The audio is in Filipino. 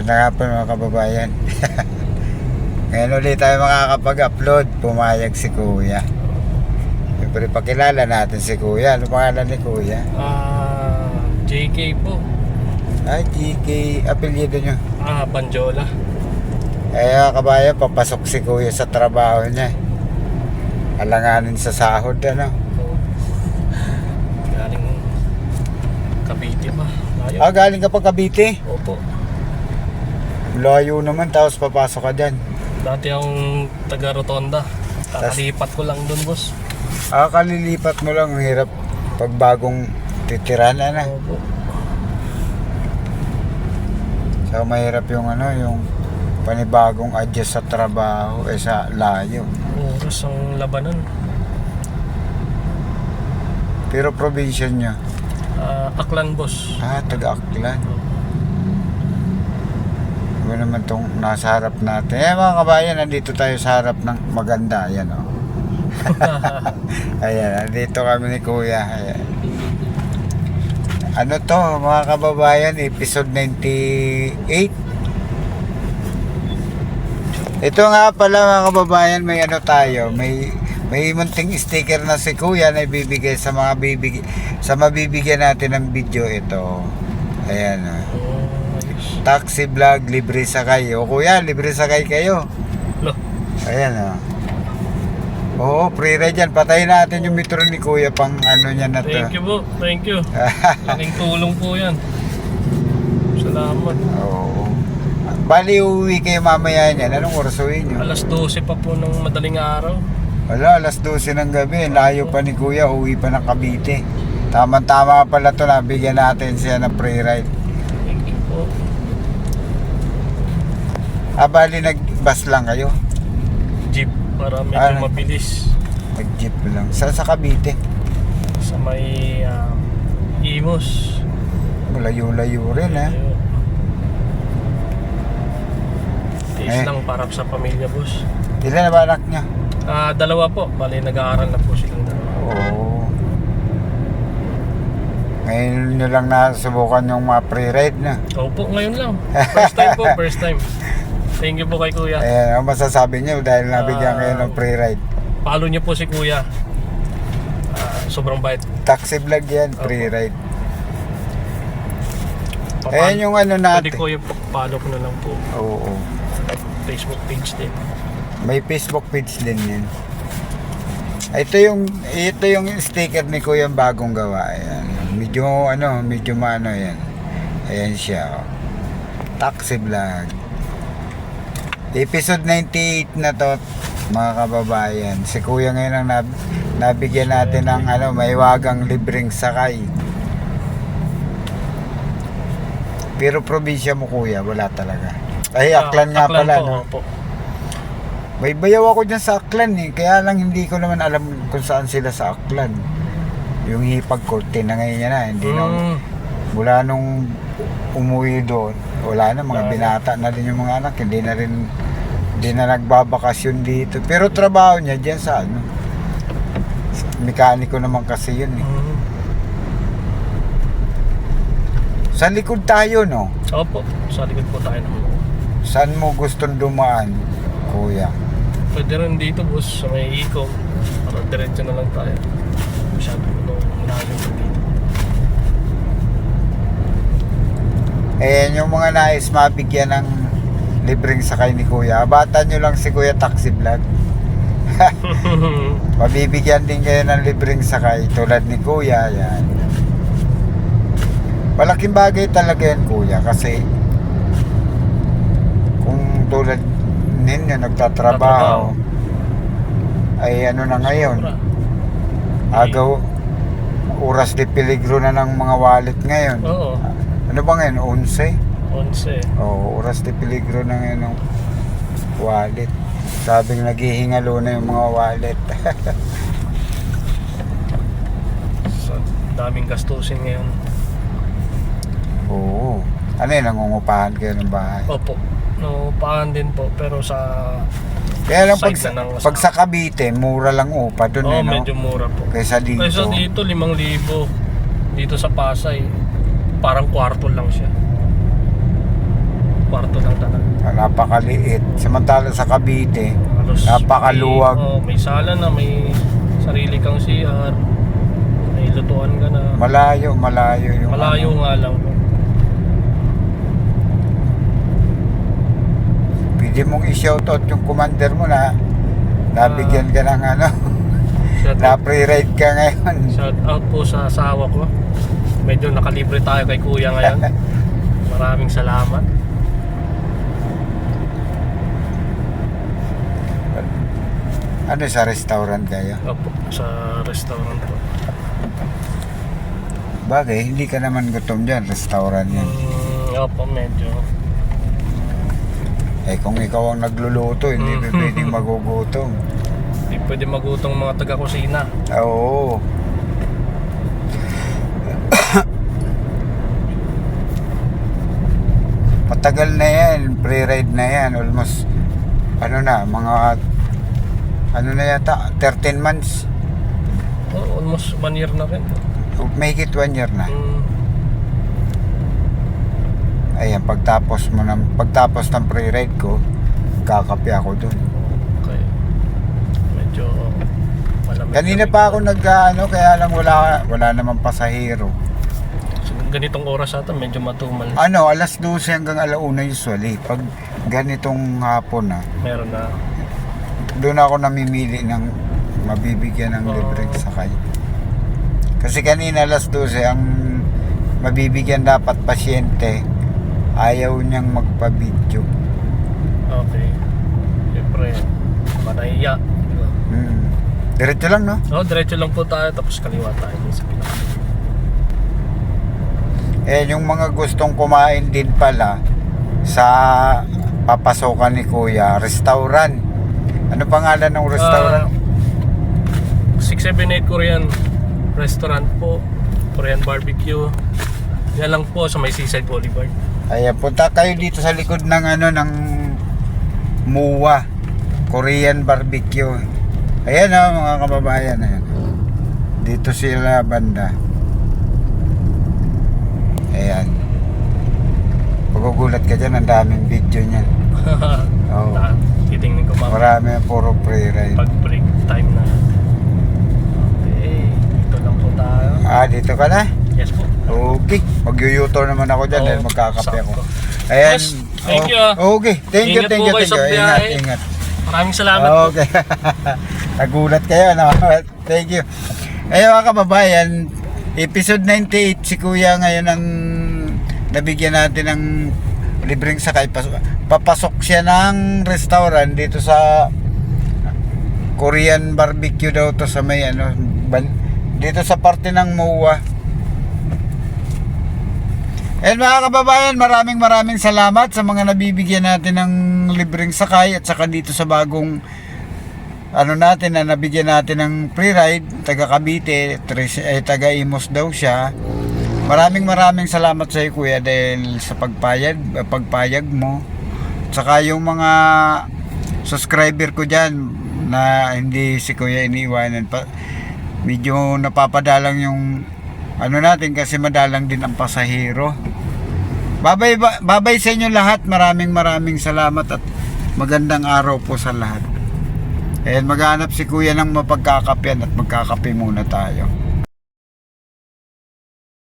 Magandang hapon mga kababayan. Ngayon ulit tayo makakapag-upload. Pumayag si Kuya. Siyempre pakilala natin si Kuya. Ano pangalan ni Kuya? JK po. Ay, GK. Apelyido nyo. Banjola. Mga kabayan, papasok si Kuya sa trabaho niya. Alanganin sa sahod, ano? Galing Cavite pa. Layo. Galing ka pa Cavite? Opo. Layo naman, tapos papasok ka dyan. Dati akong taga Rotonda. Kakalipat ko lang dun, boss. Kalilipat mo lang. Ang hirap pag bagong titirahan, ano? Opo. So mahirap yung yung panibagong adjust sa trabaho sa layo. Oras ang labanan. Pero probinsya nyo? Aklan, boss. Taga-Aklan. Ano naman tong nasa harap natin. Mga kabayan, nandito tayo sa harap ng maganda. Ayan o. Ayan, nandito kami ni Kuya. Ayan. Ano to mga kababayan, episode 98. Ito nga pala mga kababayan, may tayo, may munting sticker na si Kuya na ibibigay sa mga mabibigyan natin ng video ito. Ayan o. Taxi vlog, libre sakay. O Kuya, libre sakay kayo. Lo. Ayan o. Oo, free ride yan. Patayin natin yung metro ni Kuya pang niya na to. Thank you po. Thank you. Laking tulong po yan. Salamat. Oo. Bali, uuwi kayo mamaya niyan. Anong oras uwi nyo? Alas 12 pa po ng madaling araw. Wala, alas 12 ng gabi. Layo pa ni Kuya. Uwi pa ng Cavite. Tama-tama pala to. Nabigyan natin siya ng free ride. Thank you po. Bali, nag-bus lang kayo? Jeep. Para medyo mabilis. Nag-jeep lang. Sa Cavite? Sa may Imos. Layo-layo rin Ayun. Tiis lang para sa pamilya, boss. Ilan na ba anak niya? Dalawa po. Bali, nag-aaral na po silang dalawa. Oo. Ngayon nyo lang nasubukan yung mga pre-ride na. Opo, ngayon lang. First time po, first time. Thank you po kay Kuya. Ang masasabi niyo dahil nabigyan kayo ng pre-ride? Follow niyo po si Kuya. Sobrang bait. Taxi vlog yan, pre-ride. Yung Pwede natin. ko yung follow ko na lang po. Oo. Facebook page din. May Facebook page din yan. Ito yung sticker ni Kuya yung bagong gawa. Ayan. Medyo maano yan. Ayan siya. Taxi vlog. Episode 98 na to mga kababayan. Si Kuya ngayon ang nabigyan natin ng may wagang libreng sakay. Pero probinsya mo Kuya, wala talaga. Ay, Aklan nga pala, po, no? po. May bayaw ako dyan sa Aklan kaya lang hindi ko naman alam kung saan sila sa Aklan. Yung hipag ko, tinangay niya na, hindi na, mula nung umuwi doon, wala na, mga binata na din yung mga anak, hindi na nagbabakasyon dito. Pero trabaho niya dyan sa mekaniko naman kasi yun Sa likod tayo, no? Opo, sa likod po tayo naman. Saan mo gustong dumaan, Kuya? Pwede rin dito, boss, sa may Iko. Para diretso na lang tayo. Masyado ko nung malalim po dito. Yung mga nais mabigyan ng libreng sakay ni Kuya, abatan nyo lang si Kuya Taxi Vlog. Mabibigyan din kayo ng libreng sakay tulad ni Kuya. Yan. Malaking bagay talaga yan Kuya, kasi kung tulad ninyo nagtatrabaho ay na ngayon, agaw oras de peligro na ng mga wallet ngayon. Oo. Ano ba ngayon? 11? 11. Oo, oras de peligro na ngayon ng wallet. Sabing naghihingalo na yung mga wallet. So, daming gastusin ngayon. Oo. Nangungupahan kayo ng bahay? Opo. Naupahan din po, pero sa Kaya lang side na ng pag sa Cavite, mura lang upa doon no? medyo mura po. Kaysa dito. Kaysa dito, 5,000. Dito sa Pasay, parang kwarto lang siya. kwarto lang talaga. Napakaliit. Samantala sa Cavite, Halos napakaluwag. may sala na, may sarili kang CR, may lutuan ka na. Malayo yung Malayo nga lang. Pwede mong i-shoutout yung commander mo na nabigyan ka ng na pre-ride ka ngayon. Shout out po sa asawa ko. Medyo nakalibre tayo kay kuya ngayon. Maraming salamat. Ano, sa restaurant kayo? Opo, sa restaurant po. Bagay, hindi ka naman gutom dyan, restaurant yan. Opo, medyo. Eh kung ikaw ang nagluluto, hindi pwedeng magugutom. Hindi pwede magutong mga taga-kusina. Oo. Matagal na yan, pre-ride na yan, almost mga yata, 13 months. Oh, almost 1 year na rin. Make it 1 year na. Mm, Ayan, pagtapos ng pre-ride ko, kakape ako dun. okay. Medyo malamig. Kanina pa ako kaya lang wala namang pasahero. So, ganitong oras ata, medyo matumal. Alas 12 hanggang 1:00 usually. Pag ganitong hapon na, Meron na. doon ako namimili ng mabibigyan ng libreng sakay. Kasi kanina 12:00 ang mabibigyan dapat pasyente, ayaw niyang magpa-video. Okay. Siyempre, manahiya. Diba? Diretso lang, no? Diretso lang po tayo, tapos kaliwa tayo sa pinaka. Yung mga gustong kumain din pala sa papasokan ni Kuya, restaurant. Ano pangalan ng restaurant? 678 Korean restaurant po. Korean barbecue. Yan lang po sa may Seaside Boulevard. Ayan, punta kayo dito sa likod ng ng MUA, Korean barbecue. Ayan mga kababayan, ayan. Dito sila banda. Ayan. Magugulat ka dyan, ang daming video niyan. Oo. Titingnan ko mamaya. Marami, puro pre-ride. Pag break time na. Okay, dito lang po tayo. Dito ka na? Yes po. Okay. Mag-u-U-turn naman ako dyan dahil magkakape ako. sakto. Ayan. Boss, thank you. Okay. Thank you. Ingat po kayo sa Ingat, biyahe. ingat. Maraming salamat po. Okay. Nagulat kayo, no? Thank you. Ayun mga kababayan, episode 98 si Kuya ngayon ang nabigyan natin ng libreng sakay. Papasok siya ng restaurant dito sa Korean barbecue daw to sa may dito sa parte ng MUA. And mga kababayan, maraming salamat sa mga nabibigyan natin ng libreng sakay at saka dito sa bagong natin na nabigyan natin ng pre-ride, taga Cavite, taga Imos daw siya. Maraming salamat sa iyo Kuya dahil sa pagpayag mo. Saka yung mga subscriber ko diyan na hindi si Kuya iniiwanan pa. Medyo napapadalang yung natin kasi madalang din ang pasahero. Babay sa inyo lahat. Maraming salamat at magandang araw po sa lahat. Maghanap si Kuya ng mapagkakapian at magkakape muna tayo.